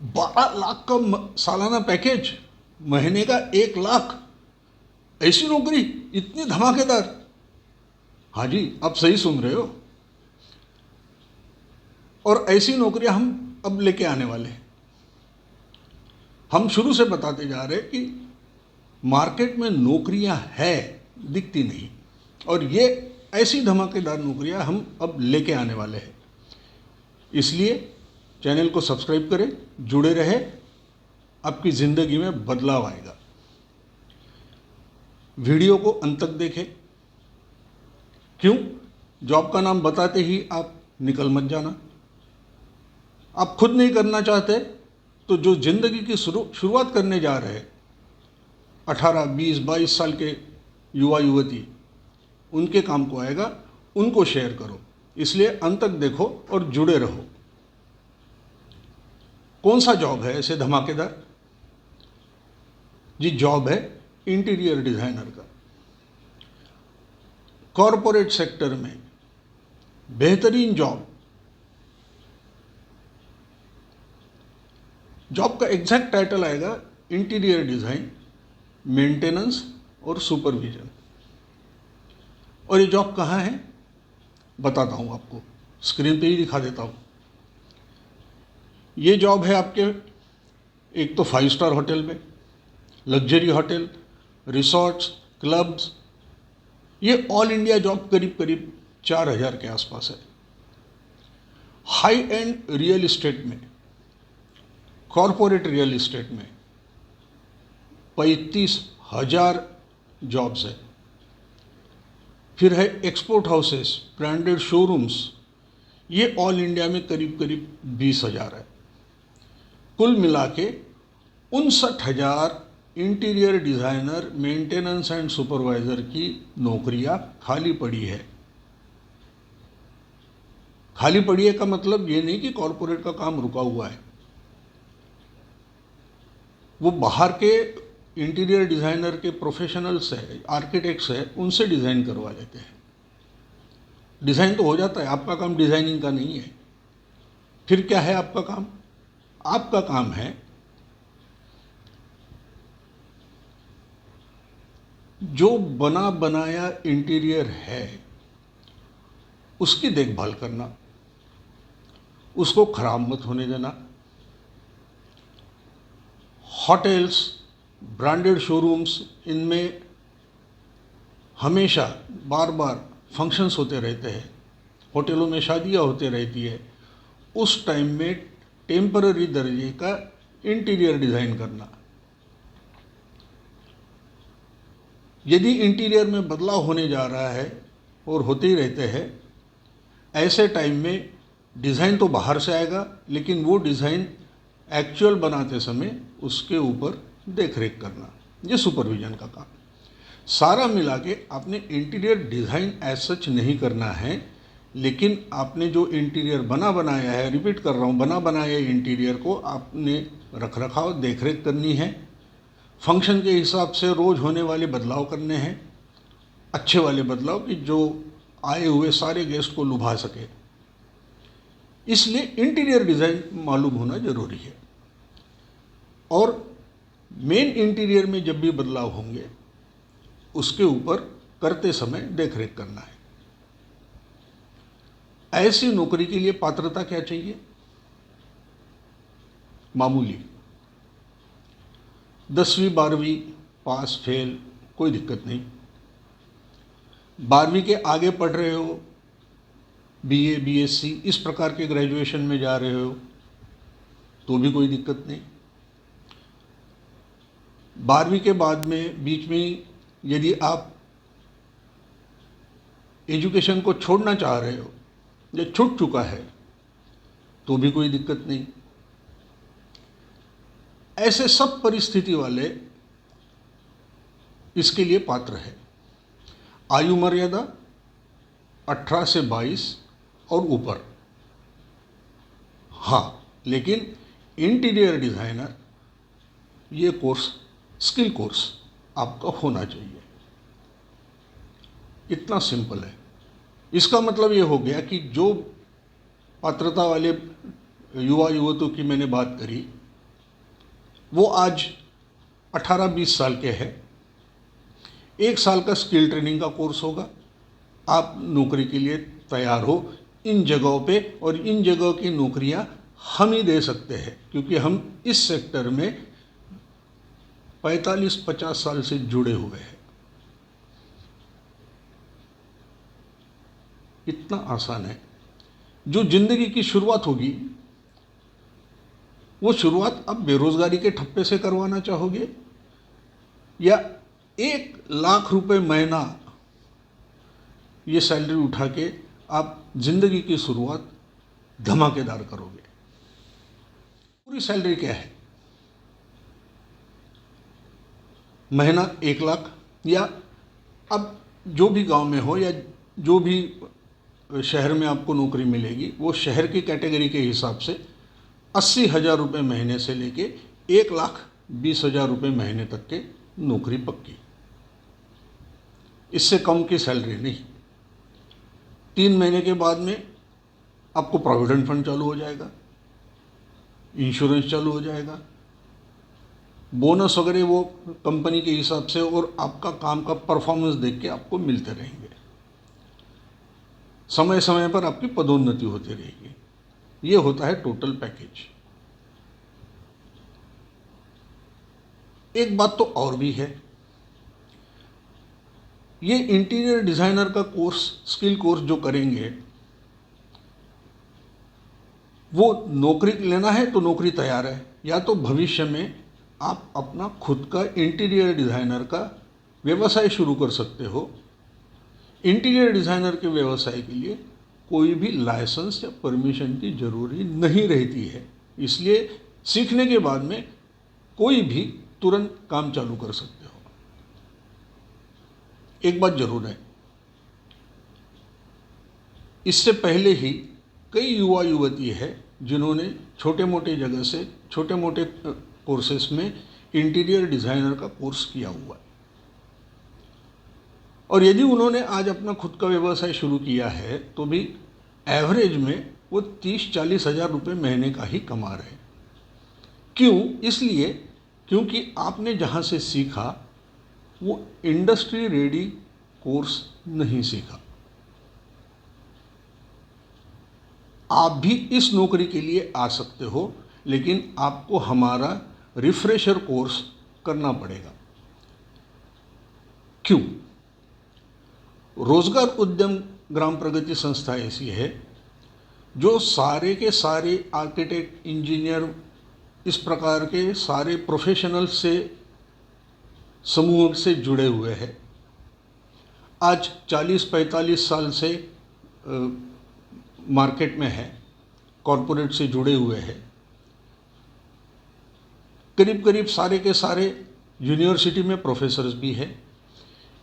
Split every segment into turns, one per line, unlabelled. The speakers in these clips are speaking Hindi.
12 लाख का सालाना पैकेज, महीने का 1 लाख, ऐसी नौकरी इतनी धमाकेदार। हाँ जी, आप सही सुन रहे हो। और ऐसी नौकरियां हम अब लेके आने वाले हैं। हम शुरू से बताते जा रहे हैं कि मार्केट में नौकरियां है, दिखती नहीं, और ये ऐसी धमाकेदार नौकरियां हम अब लेके आने वाले हैं। इसलिए चैनल को सब्सक्राइब करें, जुड़े रहे, आपकी ज़िंदगी में बदलाव आएगा। वीडियो को अंत तक देखें। क्यों? जॉब का नाम बताते ही आप निकल मत जाना। आप खुद नहीं करना चाहते तो जो ज़िंदगी की शुरुआत करने जा रहे हैं 18, 20, 22 साल के युवा युवती, उनके काम को आएगा, उनको शेयर करो। इसलिए अंत तक देखो और जुड़े रहो। कौन सा जॉब है ऐसे धमाकेदार? जी, जॉब है इंटीरियर डिज़ाइनर का। कॉरपोरेट सेक्टर में बेहतरीन जॉब। जॉब का एग्जैक्ट टाइटल आएगा इंटीरियर डिज़ाइन, मेंटेनेंस और सुपरविजन। और ये जॉब कहाँ है बताता हूँ आपको, स्क्रीन पे ही दिखा देता हूँ। ये जॉब है आपके एक तो 5 स्टार होटल में, लग्जरी होटल, रिसोर्ट्स, क्लब्स। ये ऑल इंडिया जॉब करीब करीब 4000 के आसपास है। हाई एंड रियल इस्टेट में, कॉरपोरेट रियल इस्टेट में 35,000 जॉब्स है। फिर है एक्सपोर्ट हाउसेस, ब्रांडेड शोरूम्स, ये ऑल इंडिया में करीब करीब 20,000 है। कुल मिला के 59,000 interior designer, maintenance and supervisor की नौकरियां खाली पड़ी है। खाली पड़ी है का मतलब ये नहीं कि कॉरपोरेट का काम रुका हुआ है। वो बाहर के इंटीरियर डिज़ाइनर के प्रोफेशनल्स है, आर्किटेक्ट्स है, उनसे डिज़ाइन करवा लेते हैं। डिज़ाइन तो हो जाता है, आपका काम डिज़ाइनिंग का नहीं है। फिर क्या है आपका काम? आपका काम है जो बना बनाया इंटीरियर है उसकी देखभाल करना, उसको खराब मत होने देना। होटल्स, ब्रांडेड शोरूम्स, इनमें हमेशा बार बार फंक्शंस होते रहते हैं, होटलों में शादियां होते रहती है। उस टाइम में टेम्पररी दर्जे का इंटीरियर डिज़ाइन करना। यदि इंटीरियर में बदलाव होने जा रहा है और होते ही रहते हैं, ऐसे टाइम में डिज़ाइन तो बाहर से आएगा, लेकिन वो डिज़ाइन एक्चुअल बनाते समय उसके ऊपर देख रेख करना, ये सुपरविजन का काम। सारा मिला के आपने इंटीरियर डिज़ाइन एज सच नहीं करना है, लेकिन आपने जो इंटीरियर बना बनाया है, रिपीट कर रहा हूँ, बना बनाया इंटीरियर को आपने रख रखाव, देख रेख करनी है। फंक्शन के हिसाब से रोज़ होने वाले बदलाव करने हैं, अच्छे वाले बदलाव कि जो आए हुए सारे गेस्ट को लुभा सके। इसलिए इंटीरियर डिज़ाइन मालूम होना ज़रूरी है। और मेन इंटीरियर में जब भी बदलाव होंगे उसके ऊपर करते समय देख रेख करना है। ऐसी नौकरी के लिए पात्रता क्या चाहिए? मामूली 10वीं 12वीं पास फेल, कोई दिक्कत नहीं। 12वीं के आगे पढ़ रहे हो, बीए, बीएससी, इस प्रकार के ग्रेजुएशन में जा रहे हो तो भी कोई दिक्कत नहीं। 12वीं के बाद में बीच में यदि आप एजुकेशन को छोड़ना चाह रहे हो या छूट चुका है तो भी कोई दिक्कत नहीं। ऐसे सब परिस्थिति वाले इसके लिए पात्र है। आयु मर्यादा 18 से 22 और ऊपर। हाँ, लेकिन इंटीरियर डिज़ाइनर ये कोर्स, स्किल कोर्स आपका होना चाहिए। इतना सिंपल है। इसका मतलब ये हो गया कि जो पात्रता वाले युवा युवतियों की मैंने बात करी, वो आज 18-20 साल के हैं। 1 साल का स्किल ट्रेनिंग का कोर्स होगा, आप नौकरी के लिए तैयार हो इन जगहों पे, और इन जगहों की नौकरियां हम ही दे सकते हैं क्योंकि हम इस सेक्टर में 45-50 साल से जुड़े हुए हैं। इतना आसान है। जो जिंदगी की शुरुआत होगी वो शुरुआत अब बेरोजगारी के ठप्पे से करवाना चाहोगे या 1 लाख रुपए महीना ये सैलरी उठा के आप जिंदगी की शुरुआत धमाकेदार करोगे? पूरी सैलरी क्या है? महीना 1 लाख, या अब जो भी गांव में हो या जो भी शहर में आपको नौकरी मिलेगी वो शहर की कैटेगरी के हिसाब से 80,000 रुपये महीने से लेके 1,20,000 रुपये महीने तक के नौकरी पक्की। इससे कम की सैलरी नहीं। 3 महीने के बाद में आपको प्रोविडेंट फंड चालू हो जाएगा, इंश्योरेंस चालू हो जाएगा, बोनस वगैरह वो कंपनी के हिसाब से और आपका काम का परफॉर्मेंस देख के आपको मिलते रहेंगे। समय समय पर आपकी पदोन्नति होती रहेगी। ये होता है टोटल पैकेज। एक बात तो और भी है, ये इंटीरियर डिजाइनर का कोर्स, स्किल कोर्स जो करेंगे, वो नौकरी लेना है तो नौकरी तैयार है, या तो भविष्य में आप अपना खुद का इंटीरियर डिजाइनर का व्यवसाय शुरू कर सकते हो। इंटीरियर डिजाइनर के व्यवसाय के लिए कोई भी लाइसेंस या परमिशन की जरूरी नहीं रहती है, इसलिए सीखने के बाद में कोई भी तुरंत काम चालू कर सकते हो। एक बात जरूर है, इससे पहले ही कई युवा युवती है जिन्होंने छोटे मोटे जगह से छोटे मोटे कोर्सेस में इंटीरियर डिजाइनर का कोर्स किया हुआ है, और यदि उन्होंने आज अपना खुद का व्यवसाय शुरू किया है तो भी एवरेज में वो 30-40 हज़ार रुपये महीने का ही कमा रहे हैं। क्यों? इसलिए क्योंकि आपने जहाँ से सीखा वो इंडस्ट्री रेडी कोर्स नहीं सीखा। आप भी इस नौकरी के लिए आ सकते हो, लेकिन आपको हमारा रिफ्रेशर कोर्स करना पड़ेगा। क्यों? रोजगार उद्यम ग्राम प्रगति संस्था ऐसी है जो सारे के सारे आर्किटेक्ट, इंजीनियर, इस प्रकार के सारे प्रोफेशनल से समूह से जुड़े हुए हैं। आज 40-45 साल से मार्केट में है, कॉरपोरेट से जुड़े हुए हैं। करीब करीब सारे के सारे यूनिवर्सिटी में प्रोफेसर्स भी हैं।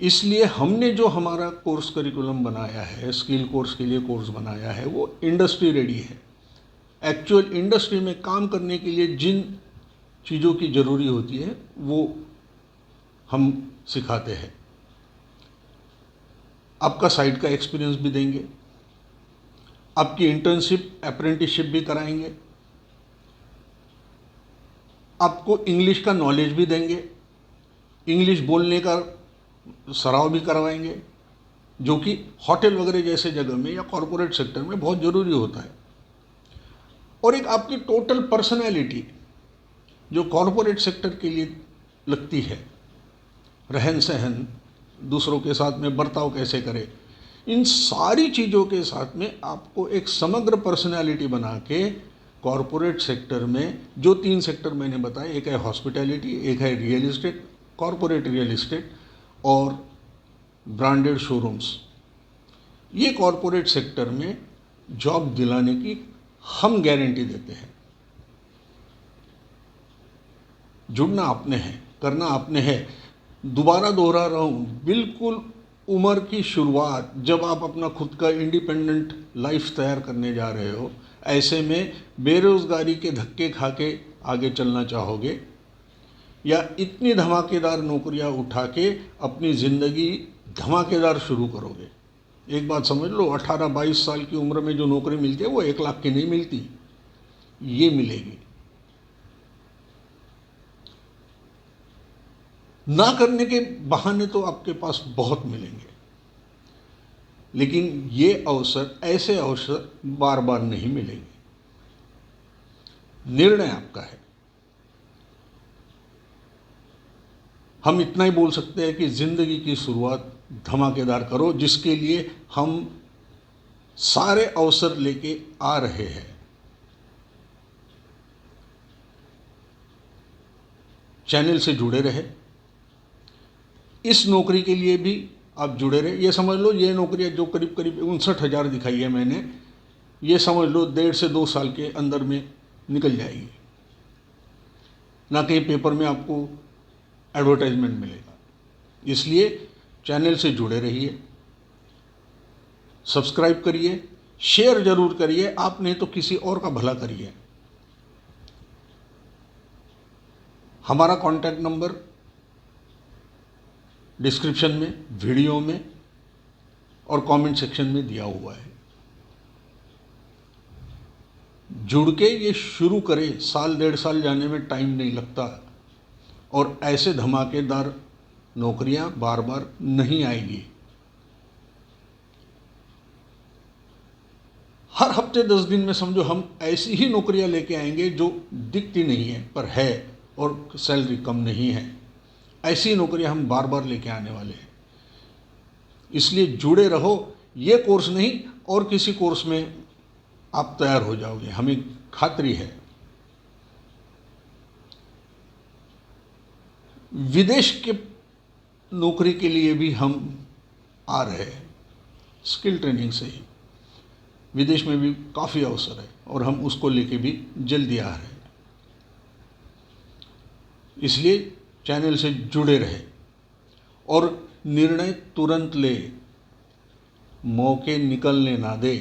इसलिए हमने जो हमारा कोर्स करिकुलम बनाया है, स्किल कोर्स के लिए कोर्स बनाया है, वो इंडस्ट्री रेडी है। एक्चुअल इंडस्ट्री में काम करने के लिए जिन चीज़ों की ज़रूरी होती है वो हम सिखाते हैं। आपका साइट का एक्सपीरियंस भी देंगे, आपकी इंटर्नशिप, अप्रेंटिसशिप भी कराएंगे, आपको इंग्लिश का नॉलेज भी देंगे, इंग्लिश बोलने का सराव भी करवाएंगे, जो कि होटल वगैरह जैसे जगह में या कॉरपोरेट सेक्टर में बहुत ज़रूरी होता है। और एक आपकी टोटल पर्सनैलिटी जो कॉरपोरेट सेक्टर के लिए लगती है, रहन सहन, दूसरों के साथ में बर्ताव कैसे करें, इन सारी चीज़ों के साथ में आपको एक समग्र पर्सनैलिटी बना के कॉरपोरेट सेक्टर में जो 3 सेक्टर मैंने बताए, एक है हॉस्पिटैलिटी, एक है real estate, corporate real estate और ब्रांडेड शोरूम्स, ये कॉरपोरेट सेक्टर में जॉब दिलाने की हम गारंटी देते हैं। जुड़ना आपने है, करना आपने है। दोबारा दोहरा रहा हूँ, बिल्कुल उम्र की शुरुआत, जब आप अपना खुद का इंडिपेंडेंट लाइफ तैयार करने जा रहे हो, ऐसे में बेरोज़गारी के धक्के खा के आगे चलना चाहोगे या इतनी धमाकेदार नौकरियां उठा के अपनी ज़िंदगी धमाकेदार शुरू करोगे? एक बात समझ लो, 18-22 साल की उम्र में जो नौकरी मिलती है वो 1 लाख की नहीं मिलती, ये मिलेगी। ना करने के बहाने तो आपके पास बहुत मिलेंगे, लेकिन ये अवसर, ऐसे अवसर बार बार नहीं मिलेंगे। निर्णय आपका है। हम इतना ही बोल सकते हैं कि जिंदगी की शुरुआत धमाकेदार करो, जिसके लिए हम सारे अवसर लेके आ रहे हैं। चैनल से जुड़े रहे, इस नौकरी के लिए भी आप जुड़े रहे। ये समझ लो, ये नौकरियां जो करीब करीब 59,000 दिखाई है मैंने, ये समझ लो 1.5 से 2 साल के अंदर में निकल जाएगी। ना कहीं पेपर में आपको एडवर्टाइजमेंट मिलेगा। इसलिए चैनल से जुड़े रहिए, सब्सक्राइब करिए, शेयर जरूर करिए, आप नहीं तो किसी और का भला करिए। हमारा कॉन्टैक्ट नंबर डिस्क्रिप्शन में, वीडियो में और कमेंट सेक्शन में दिया हुआ है। जुड़ के ये शुरू करें, साल 1.5 साल जाने में टाइम नहीं लगता, और ऐसे धमाकेदार नौकरियां बार बार नहीं आएगी। हर हफ्ते 10 दिन में समझो हम ऐसी ही नौकरियां लेके आएंगे जो दिखती नहीं है पर है और सैलरी कम नहीं है। ऐसी नौकरियां हम बार बार लेके आने वाले हैं। इसलिए जुड़े रहो। ये कोर्स नहीं और किसी कोर्स में आप तैयार हो जाओगे, हमें खातरी है। विदेश के नौकरी के लिए भी हम आ रहे हैं, स्किल ट्रेनिंग से ही। विदेश में भी काफ़ी अवसर है और हम उसको लेके भी जल्दी आ रहे हैं। इसलिए चैनल से जुड़े रहे और निर्णय तुरंत ले, मौके निकलने ना दे।